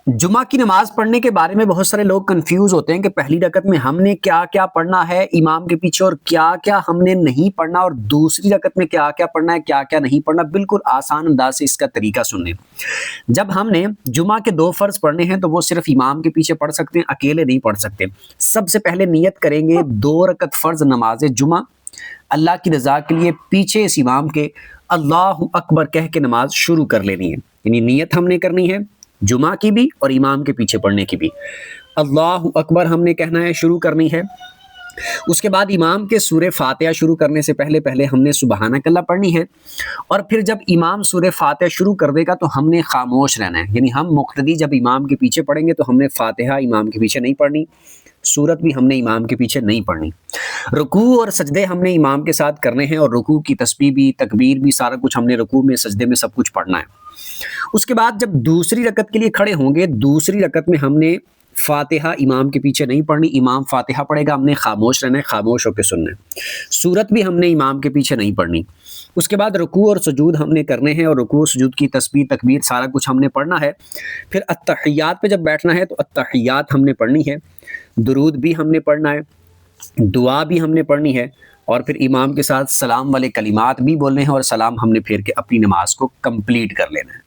जुमा की नमाज पढ़ने के बारे में बहुत सारे लोग कंफ्यूज होते हैं कि पहली रकत में हमने क्या क्या पढ़ना है इमाम के पीछे और क्या क्या हमने नहीं पढ़ना, और दूसरी रकत में क्या क्या पढ़ना है क्या क्या नहीं पढ़ना। बिल्कुल आसान अंदाज से इसका तरीका सुनने। जब हमने जुमा के 2 फर्ज पढ़ने हैं तो वो सिर्फ इमाम के पीछे पढ़ सकते हैं, अकेले नहीं पढ़ सकते। सबसे पहले नियत करेंगे 2 रकत फर्ज नमाज जुमा, अल्लाह की रजा के लिए पीछे इस इमाम के अल्लाह अकबर कह के नमाज शुरू कर लेनी है। यानी नियत हमने करनी है जुमा की भी और इमाम के पीछे पढ़ने की भी। अल्लाह अकबर हमने कहना है, शुरू करनी है। उसके बाद इमाम के सूरे फातिहा शुरू करने से पहले पहले हमने सुबहानक अल्लाह पढ़नी है, और फिर जब इमाम सूरे फातिहा शुरू कर देगा तो हमने खामोश रहना है। यानी हम मुक्तदी जब इमाम के पीछे पढ़ेंगे तो हमने फातिहा इमाम के पीछे नहीं पढ़नी, सूरत भी हमने इमाम के पीछे नहीं पढ़नी। रुकू और सजदे हमने इमाम के साथ करने हैं, और रुकू की तस्बीह भी तकबीर भी सारा कुछ हमने रुकू में सजदे में सब कुछ पढ़ना है। उसके बाद जब दूसरी रकत के लिए खड़े होंगे, दूसरी रकत में हमने फातिहा इमाम के पीछे नहीं पढ़नी, इमाम फातिहा पढ़ेगा, हमने खामोश रहना है, खामोश होकर सुनना है। सूरत भी हमने इमाम के पीछे नहीं पढ़नी। उसके बाद रुकू और सुजूद हमने करने हैं, और रुकू सुजूद की तस्बीह तकबीर सारा कुछ हमने पढ़ना है। फिर अत्तहियात पे जब बैठना है तो अत्तहियात हमने पढ़नी है, दुरूद भी हमने पढ़ना है, दुआ भी हमने पढ़नी है, और फिर इमाम के साथ सलाम वाले कलिमात भी बोलने हैं, और सलाम हमने फेर के अपनी नमाज को कंप्लीट कर लेना है।